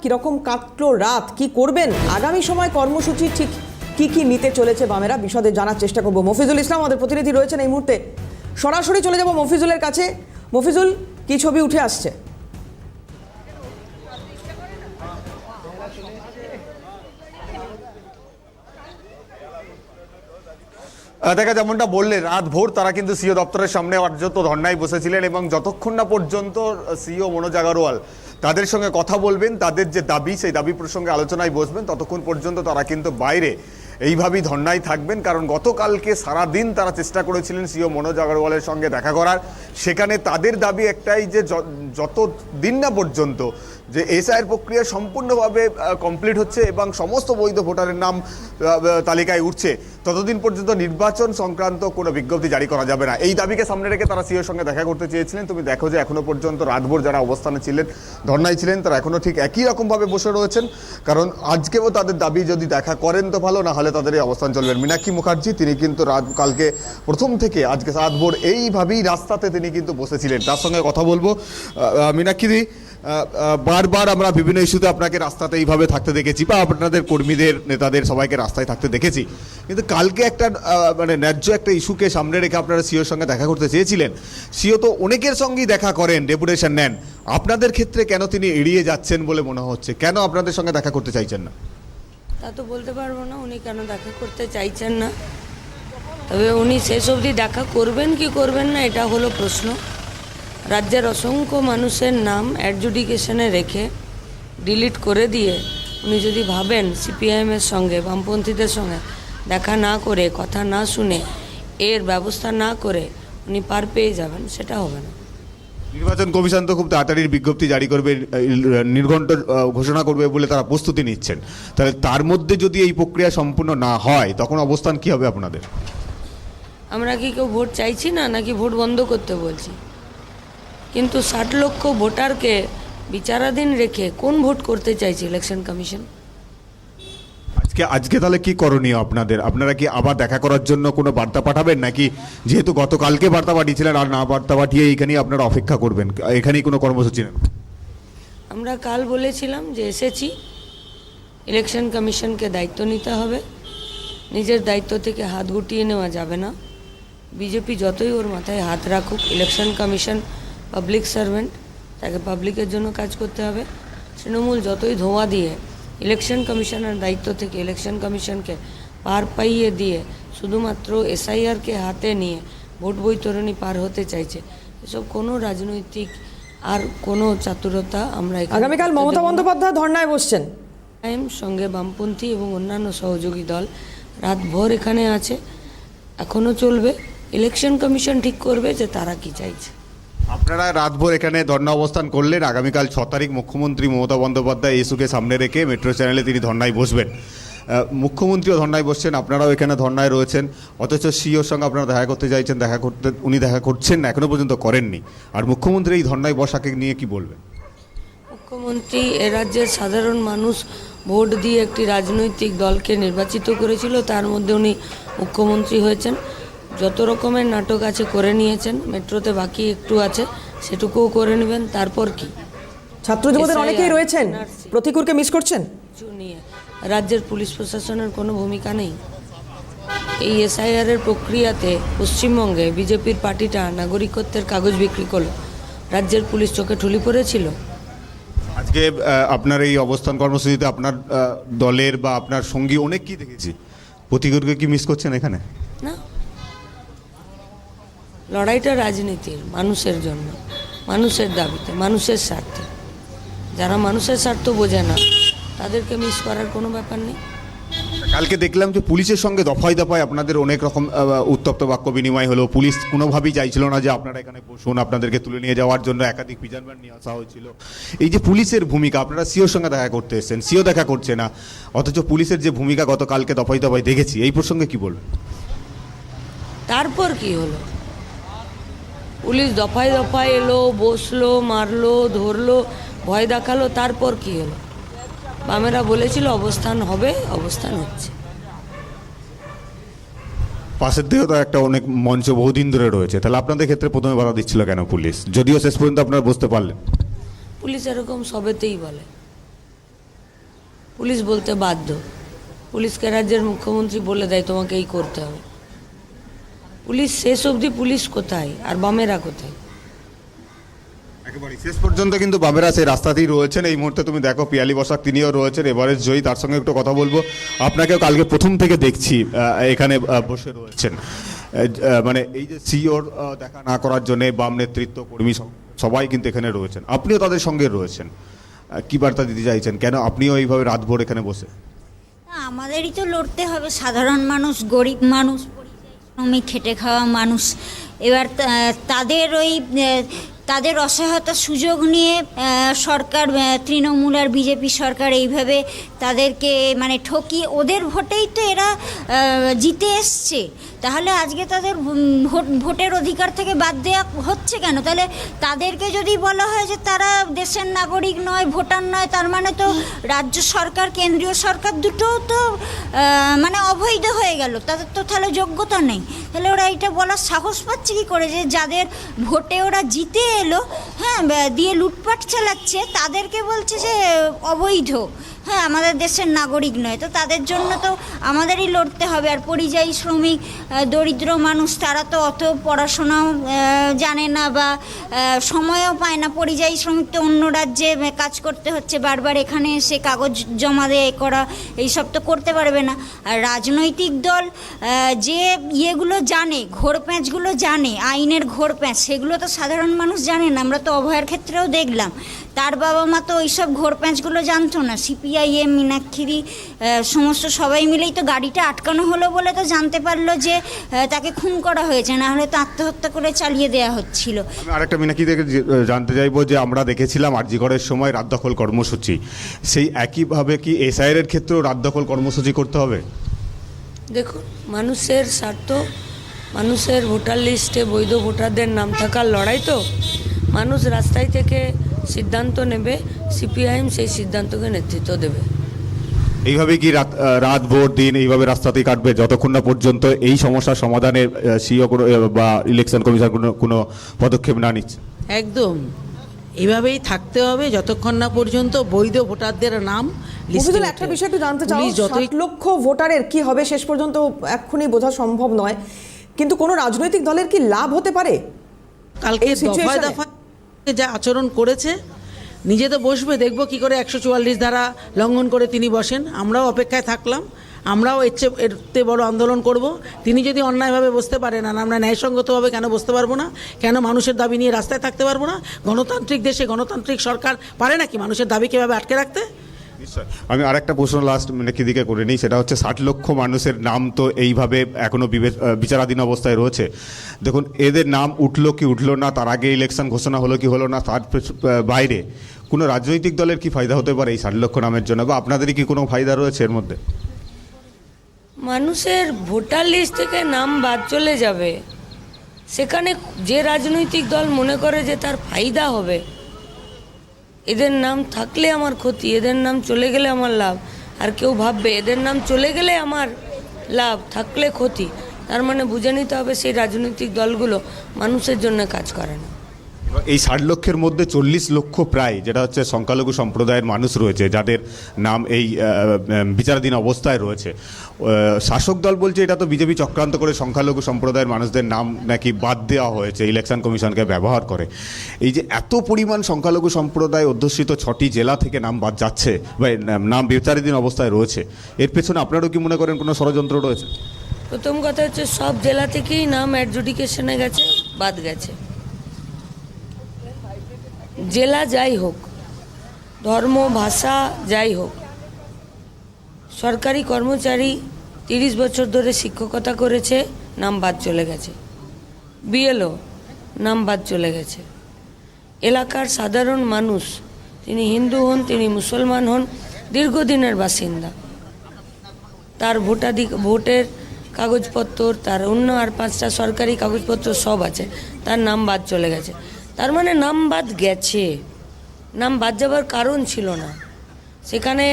কিরকম কাটলো রাত, কি করবেন, আগামী সময় কর্মসূচি ঠিক কি নিতে চলেছে বামেরা, বিশদে জানার চেষ্টা করব। মফিজুল ইসলাম আমাদের প্রতিনিধি রয়েছেন এই মুহূর্তে, সরাসরি চলে যাব মফিজুলের কাছে। মফিজুল, কি ছবি উঠে আসছে? দেখা যেমনটা বললে, রাত ভোর তারা কিন্তু সিও দপ্তরের সামনে অর্যত ধর্নায় বসেছিলেন এবং যতক্ষণ না পর্যন্ত সিও মনোজ আগরওয়াল তাদের সঙ্গে কথা বলবেন, তাদের যে দাবি সেই দাবি প্রসঙ্গে আলোচনায় বসবেন, ততক্ষণ পর্যন্ত তারা কিন্তু বাইরে এইভাবেই ধর্নায় থাকবেন। কারণ গতকালকে সারাদিন তারা চেষ্টা করেছিলেন সিও মনোজ আগরওয়ালের সঙ্গে দেখা করার। সেখানে তাদের দাবি একটাই যে যত দিন না পর্যন্ত যে এসআইআর প্রক্রিয়া সম্পূর্ণভাবে কমপ্লিট হচ্ছে এবং সমস্ত বৈধ ভোটারের নাম তালিকায় উঠছে, ততদিন পর্যন্ত নির্বাচন সংক্রান্ত কোনো বিজ্ঞপ্তি জারি করা যাবে না। এই দাবিকে সামনে রেখে তারা সিওর সঙ্গে দেখা করতে চেয়েছিলেন। তুমি দেখো যে এখনো পর্যন্ত রাতভর যারা অবস্থানে ছিলেন, ধর্নায় ছিলেন, তারা এখনো ঠিক একই রকমভাবে বসে রয়েছেন। কারণ আজকেও তাদের দাবি যদি দেখা করেন তো ভালো, না হলে তাদের এই অবস্থান চলবেন। মীনাক্ষী মুখার্জি তিনি কিন্তু কালকে প্রথম থেকে আজকে রাতভর এইভাবেই রাস্তাতে তিনি কিন্তু বসেছিলেন। তার সঙ্গে কথা বলবো। মীনাক্ষী, বারবার আমরা বিভিন্ন ইস্যুতে আপনাকে রাস্তাতে এইভাবে থাকতে দেখেছি বা আপনাদের কর্মীদের নেতাদের সবাইকে রাস্তায় থাকতে দেখেছি, কিন্তু কালকে একটা মানে ন্যায্য একটা ইস্যুকে সামনে রেখে আপনারা সিওর সঙ্গে দেখা করতে চেয়েছিলেন। সিও তো অনেকের সঙ্গেই দেখা করেন, ডেপুটেশন নেন, আপনাদের ক্ষেত্রে কেন তিনি এড়িয়ে যাচ্ছেন বলে মনে হচ্ছে? কেন আপনাদের সঙ্গে দেখা করতে চাইছেন না? তা তো বলতে পারবো না উনি কেন দেখা করতে চাইছেন না, তবে উনি শেষ অবধি দেখা করবেন কি করবেন না এটা হলো প্রশ্ন। রাজ্যের অসংখ্য মানুষের নাম অ্যাডজুডিকেশনে রেখে ডিলিট করে দিয়ে উনি যদি ভাবেন সিপিআইএমের সঙ্গে, বামপন্থীদের সঙ্গে দেখা না করে, কথা না শুনে, এর ব্যবস্থা না করে উনি পার পেয়ে যাবেন, সেটা হবে না। নির্বাচন কমিশন তো খুব তাড়াতাড়ি বিজ্ঞপ্তি জারি করবে, নির্ঘণ্ট ঘোষণা করবে বলে তারা প্রস্তুতি নিচ্ছেন। তাহলে তার মধ্যে যদি এই প্রক্রিয়া সম্পূর্ণ না হয় তখন অবস্থান কি হবে আপনাদের? আমরা কি কেউ ভোট চাইছি না, নাকি ভোট বন্ধ করতে বলছি? কিন্তু 60 লক্ষ ভোটারকে বিচারাধীন রেখে কোন ভোট করতে চাইছে ইলেকশন কমিশন? আজকে তাহলে কি করণীয় আপনাদের? আপনারা কি আবার দেখা করার জন্য কোনো বার্তা পাঠাবেন, নাকি যেহেতু গতকালকে বার্তা পাঠিয়েছিলেন আর না বার্তা পাঠিয়ে এইখানেই আপনারা অপেক্ষা করবেন, এখানেই কোনো কর্মসূচি নেন? আমরা কাল বলেছিলাম যে এসেছি, ইলেকশন কমিশনকে দায়িত্ব নিতে হবে, নিজের দায়িত্ব থেকে হাত গুটিয়ে নেওয়া যাবে না। বিজেপি যতই ওর মাথায় হাত রাখুক, ইলেকশন কমিশন পাবলিক সার্ভেন্ট, তাকে পাবলিকের জন্য কাজ করতে হবে। তৃণমূল যতই ধোঁয়া দিয়ে ইলেকশন কমিশনের দায়িত্ব থেকে ইলেকশন কমিশনকে পার পাইয়ে দিয়ে শুধুমাত্র এসআইআরকে হাতে নিয়ে ভোট বৈতরণী পার হতে চাইছে, এসব কোনো রাজনৈতিক আর কোনো চাতুরতা আমরা আগামীকাল মমতা বন্দ্যোপাধ্যায় ধর্নায় বসছেন, সঙ্গে বামপন্থী এবং অন্যান্য সহযোগী দল রাতভর এখানে আছে, এখনও চলবে। ইলেকশন কমিশন ঠিক করবে যে তারা কি চাইছে। আপনারা রাতভর এখানে ধর্ণা অবস্থান করলেন। আগামীকাল 6 তারিখ মুখ্যমন্ত্রী মমতা বন্দ্যোপাধ্যায় ইস্যুকে সামনে রেখে মেট্রো চ্যানেলে তিনি ধর্নায় বসবেন। মুখ্যমন্ত্রীও ধর্নায় বসছেন, আপনারাও এখানে ধর্নায় রয়েছেন, অথচ সিওর সঙ্গে আপনারা দেখা করতে চাইছেন, উনি দেখা করছেন না, এখনও পর্যন্ত করেননি। আর মুখ্যমন্ত্রী এই ধর্নায় বসাকে নিয়ে কি বলবেন? মুখ্যমন্ত্রী এ রাজ্যের সাধারণ মানুষ ভোট দিয়ে একটি রাজনৈতিক দলকে নির্বাচিত করেছিল, তার মধ্যে উনি মুখ্যমন্ত্রী হয়েছেন। যত রকমের নাটক আছে করে নিয়েছেন, মেট্রোতে বাকি একটু আছে সেটুকুও করে নেবেন। তারপর কি? ছাত্র যুবদের অনেকেই রয়েছেন, প্রতিকূলকে মিস করছেন? নিয়ে রাজ্যের পুলিশ প্রশাসনের কোনো ভূমিকা নেই। এই এসআইআরের প্রক্রিয়াতে পশ্চিমবঙ্গে বিজেপির পার্টিটা নাগরিকত্বের কাগজ বিক্রি করলো, রাজ্যের পুলিশ চোখে ঠুলি পড়েছিল। আজকে আপনার এই অবস্থান কর্মসূচিতে আপনার দলের বা আপনার সঙ্গী অনেক কি দেখেছি, প্রতিকূলকে কি মিস করছেন এখানে? না, লড়াইটা রাজনীতির, মানুষের জন্য, মানুষের দাবিতে, মানুষের স্বার্থে। যারা মানুষের স্বার্থ বোঝে না তাদেরকে মিস করার কোনো ব্যাপার নেই। কালকে দেখলাম যে পুলিশের সঙ্গে দফায় দফায় আপনাদের অনেক রকম উত্তপ্ত বাক্য বিনিময় হলো। পুলিশ কোনোভাবেই চাইছিল না যে আপনারা এখানে বসুন, আপনাদেরকে তুলে নিয়ে যাওয়ার জন্য একাধিক পিজন ভ্যান নিয়ে আসা হয়েছিল। এই যে পুলিশের ভূমিকা, আপনারা সিওর সঙ্গে দেখা করতে এসেছেন, সিও দেখা করছে না, অথচ পুলিশের যে ভূমিকা গতকালকে দফায় দফায় দেখেছি, এই প্রসঙ্গে কি বলবেন? তারপর কি হলো? পুলিশ দফায় দফায় এলো, বসলো, মারলো, ধরলো, ভয় দেখালো, তারপর কি হলো? বামেরা বলেছিল অবস্থান হবে, অবস্থান হচ্ছে। পাশের দিকেও তো একটা অনেক মঞ্চ বহুদিন ধরে রয়েছে, তাহলে আপনাদের ক্ষেত্রে প্রথমে বাধা দিচ্ছিল কেন পুলিশ, যদিও শেষ পর্যন্ত আপনারা বুঝতে পারলেন? পুলিশ এরকম সবেতেই বলে, পুলিশ বলতে বাধ্য। পুলিশকে রাজ্যের মুখ্যমন্ত্রী বলে দেয় তোমাকে এই করতে হবে। পুলিশ শেষ অবধি পুলিশ কোথায় আর বামেরা কোথায়? একেবারে শেষ পর্যন্ত কিন্তু বামেরা সেই রাস্তাতেই রয়েছেন। এই মুহূর্তে তুমি দেখো পিয়ালি বসাক তিনিও রয়েছেন, এভারেস্ট জয়ী, তার সঙ্গে একটু কথা বলবো। আপনাকেও কালকে প্রথম থেকে দেখছি এখানে বসে রয়েছেন। মানে এই যে সিওর দেখা না করার জন্য বাম নেতৃত্ব কর্মী সবাই কিন্তু এখানে রয়েছেন, আপনিও তাদের সঙ্গে রয়েছেন। কি বার্তা দিতে চাইছেন, কেন আপনিও এইভাবে রাতভর এখানে বসে? আমাদেরই তো লড়তে হবে, সাধারণ মানুষ, গরিব মানুষ, শ্রমিক, খেটে খাওয়া মানুষ। এবার তাদের অসহায়তার সুযোগ নিয়ে সরকার, তৃণমূল আর বিজেপি সরকার এইভাবে তাদেরকে মানে ঠকিয়ে, ওদের ভোটেই তো এরা জিতে এসছে, তাহলে আজকে তাদের ভোটের অধিকার থেকে বাদ দেওয়া হচ্ছে কেন? তাহলে তাদেরকে যদি বলা হয় যে তারা দেশের নাগরিক নয়, ভোটার নয়, তার মানে তো রাজ্য সরকার, কেন্দ্রীয় সরকার দুটোও তো মানে অবৈধ হয়ে গেল, তাদের তো তাহলে যোগ্যতা নেই। তাহলে ওরা এটা বলার সাহস পাচ্ছে কী করে যে যাদের ভোটে ওরা জিতে এলো, হ্যাঁ, দিয়ে লুটপাট চালাচ্ছে, তাদেরকে বলছে যে অবৈধ, হ্যাঁ, আমাদের দেশের নাগরিক নয়। তো তাদের জন্য তো আমাদেরই লড়তে হবে। আর পরিযায়ী শ্রমিক, দরিদ্র মানুষ, তারা তো অত পড়াশোনাও জানে না বা সময়ও পায় না। পরিযায়ী শ্রমিক তো অন্য রাজ্যে কাজ করতে হচ্ছে, বারবার এখানে এসে কাগজ জমা দিয়ে করা, এইসব তো করতে পারবে না। আর রাজনৈতিক দল যে ইয়েগুলো জানে, ঘোরপ্যাঁচগুলো জানে, আইনের ঘোরপ্যাঁচ, সেগুলো তো সাধারণ মানুষ জানে না। আমরা তো অভয়ের ক্ষেত্রেও দেখলাম, তার বাবা মা তো ওইসব ঘোরপ্যাঁচগুলো জানতো না। সিপিআইএম, মীনাক্ষী সমস্ত সবাই মিলেই তো গাড়িটা আটকানো হলো বলে তো জানতে পারলো যে তাকে খুন করা হয়েছে, না হলে তো আত্মহত্যা করে চালিয়ে দেওয়া হচ্ছিল। আমি আরেকটা মীনাক্ষী থেকে জানতে চাইবো যে আমরা দেখেছিলাম আরজিকরের সময় রাত দখল কর্মসূচি, সেই একইভাবে কি এসআইআর ক্ষেত্রেও রাত দখল কর্মসূচি করতে হবে? দেখুন, মানুষের স্বার্থ, মানুষের ভোটার লিস্টে বৈধ ভোটারদের নাম থাকার লড়াই, তো মানুষ রাস্তায় থেকে সিদ্ধান্ত নেবে, সিপিআইএম সেই সিদ্ধান্তকে নেতৃত্ব দেবে। এইভাবে কি রাত ভোর দিন এইভাবে রাস্তাতেই কাটবে যতক্ষণ না পর্যন্ত এই সমস্যার সমাধানে সিও বা ইলেকশন কমিশন কোনো পদক্ষেপ না নিচ্ছে? একদম এইভাবেই থাকতে হবে যতক্ষণ না পর্যন্ত বৈধ ভোটারদের নাম লিস্টে মফিজুল, ওঠে। একটা বিষয় একটু জানতে চাও, পুলিশ যতই 7 লক্ষ ভোটারের কি হবে শেষ পর্যন্ত এক্ষুনি বোঝা সম্ভব নয়, কিন্তু কোনো রাজনৈতিক দলের কি লাভ হতে পারে? কালকে এই situation-এ? দফায় দফায় যা আচরণ করেছে, নিজে তো বসবে, দেখবো কি করে 144 ধারা লঙ্ঘন করে তিনি বসেন। আমরাও অপেক্ষায় থাকলাম, আমরাও এরতে বড় আন্দোলন করব। তিনি যদি অন্যায়ভাবে বসতে পারেন, আর আমরা ন্যায়সঙ্গতভাবে কেন বসতে পারবো না? কেন মানুষের দাবি নিয়ে রাস্তায় থাকতে পারবো না? গণতান্ত্রিক দেশে গণতান্ত্রিক সরকার পারে নাকি মানুষের দাবিকে এভাবে আটকে রাখতে? আমি আরেকটা প্রশ্ন লাস্ট মীনাক্ষী দিকে করে নিই, সেটা হচ্ছে 60 লক্ষ মানুষের নাম তো এইভাবে এখনো বিচারাধীন অবস্থায় রয়েছে। দেখুন, এদের নাম উঠলো কি উঠলো না, তার আগে ইলেকশন ঘোষণা হলো কি হলো না, তার বাইরে কোনো রাজনৈতিক দলের কি ফায়দা হতে পারে এই 60 লক্ষ নামের জন্য, বা আপনাদেরই কি কোনো ফায়দা রয়েছে এর মধ্যে? মানুষের ভোটার লিস্ট থেকে নাম বাদ চলে যাবে, সেখানে যে রাজনৈতিক দল মনে করে যে তার ফায়দা হবে, এদের নাম থাকলে আমার ক্ষতি, এদের নাম চলে গেলে আমার লাভ, আর কেউ ভাববে এদের নাম চলে গেলে আমার লাভ, থাকলে ক্ষতি, তার মানে বুঝে নিতে হবে সেই রাজনৈতিক দলগুলো মানুষের জন্য কাজ করে না। এই 60 লক্ষের মধ্যে 40 লক্ষ প্রায়, যেটা হচ্ছে সংখ্যালঘু সম্প্রদায়ের মানুষ রয়েছে, যাদের নাম এই বিচারাধীন অবস্থায় রয়েছে। শাসক দল বলছে এটা তো বিজেপি চক্রান্ত করে সংখ্যালঘু সম্প্রদায়ের মানুষদের নাম নাকি বাদ দেওয়া হয়েছে ইলেকশন কমিশনকে ব্যবহার করে। এই যে এত পরিমাণ সংখ্যালঘু সম্প্রদায় অধ্যুষিত 6টি জেলা থেকে নাম বাদ যাচ্ছে বা নাম বিচারাধীন অবস্থায় রয়েছে, এর পেছনে আপনারাও কি মনে করেন কোনো ষড়যন্ত্র রয়েছে? প্রথম কথা হচ্ছে সব জেলা থেকেই নাম অ্যাডজুডিকেশনে গেছে, বাদ গেছে। জেলা যাই হোক, ধর্ম, ভাষা যাই হোক, সরকারি কর্মচারী 30 বছর ধরে শিক্ষকতা করেছে, নাম বাদ চলে গেছে। বিএলও নাম বাদ চলে গেছে। এলাকার সাধারণ মানুষ, তিনি হিন্দু হন, তিনি মুসলমান হন, দীর্ঘদিনের বাসিন্দা, তার ভোটের কাগজপত্র, তার অন্য আর 5টা সরকারি কাগজপত্র সব আছে, তার নাম বাদ চলে গেছে। তার মানে নাম বাদ গেছে, নাম বাদ যাবার কারণ ছিল না। সেখানে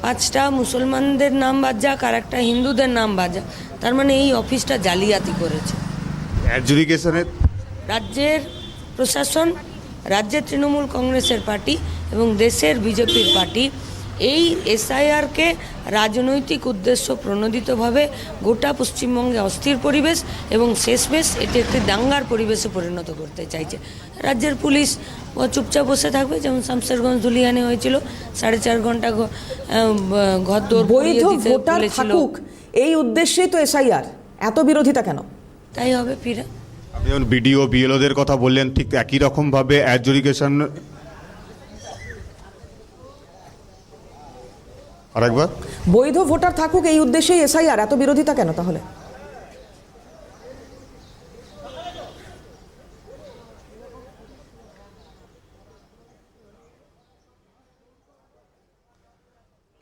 5টা মুসলমানদের নাম বাদ যাক আর একটা হিন্দুদের নাম বাদ যাক, তার মানে এই অফিসটা জালিয়াতি করেছে অ্যাডজুডিকেশনের। রাজ্যের প্রশাসন, রাজ্যের তৃণমূল কংগ্রেসের পার্টি এবং দেশের বিজেপির পার্টি এই এসআইআরকে রাজনৈতিক উদ্দেশ্য প্রণোদিতভাবে গোটা পশ্চিমবঙ্গে অস্থির পরিবেশ এবং শেষমেশ এটি একটি দাঙ্গার পরিবেশে পরিণত করতে চাইছে। রাজ্যের পুলিশ চুপচাপ বসে থাকবে, যেমন শামশেরগঞ্জ ধুলিয়ানে হয়েছিল, 4.5 ঘন্টা ঘরদোর বৈধ ভোটার থাকুক এই উদ্দেশ্যেই তো এসআইআর, এত বিরোধিতা কেন? তাই হবে ফিরে। আপনি যেমন বিডিও বিএলওদের কথা বললেন, ঠিক একই রকমভাবে অ্যাডজুডিকেশন আরেকবার বৈধ ভোটার থাকুক এই উদ্দেশ্যেই এসআইআর, এত বিরোধিতা কেন তাহলে?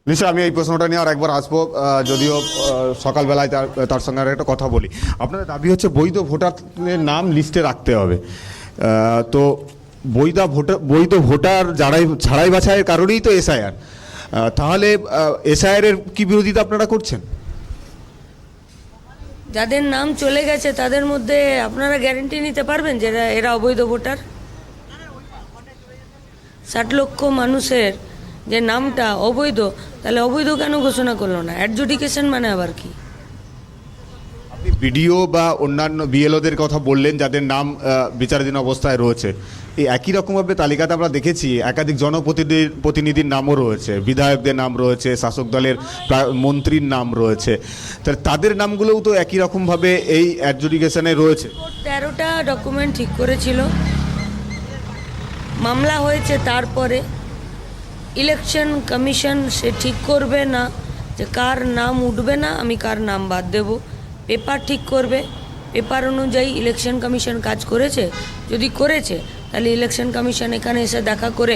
নিশ্চয় আমি এই প্রশ্নটা নিয়ে আর একবার আসবো, যদিও সকালবেলায় তার সঙ্গে আর একটা কথা বলি। আপনাদের দাবি হচ্ছে বৈধ ভোটারের নাম লিস্টে রাখতে হবে, তো বৈধ ভোটার ছাড়াই বাছাইয়ের কারণেই তো এসআইআর, তাহলে এসআইআর এর কি বিরোধিতা আপনারা করছেন? যাদের নাম চলে গেছে তাদের মধ্যে আপনারা গ্যারেন্টি নিতে পারবেন যে এরা অবৈধ ভোটার? 60 লক্ষ মানুষের যে নামটা অবৈধ, তাহলে অবৈধ কেন ঘোষণা করলো না? অ্যাডজুডিকেশন মানে আবার কি? আপনি বিডিও বা অন্যান্য বিএলওদের কথা বললেন যাদের নাম বিচারাধীন অবস্থায় রয়েছে, এই একই রকমভাবে তালিকাতে আমরা দেখেছি একাধিক জনপ্রতিনিধির নামও রয়েছে, বিধায়কদের নাম রয়েছে, শাসক দলের মন্ত্রীর নাম রয়েছে, তাহলে তাদের নামগুলোও তো একই রকমভাবে এই অ্যাডজুডিকেশনে রয়েছে। 13টা ডকুমেন্ট ঠিক করেছিল, মামলা হয়েছে, তারপরে ইলেকশন কমিশন সে ঠিক করবে না যে কার নাম উঠবে না, আমি কার নাম বাদ দেব। পেপার ঠিক করবে, পেপার অনুযায়ী ইলেকশন কমিশন কাজ করেছে, যদি করেছে তাহলে ইলেকশন কমিশন এখানে এসে দেখা করে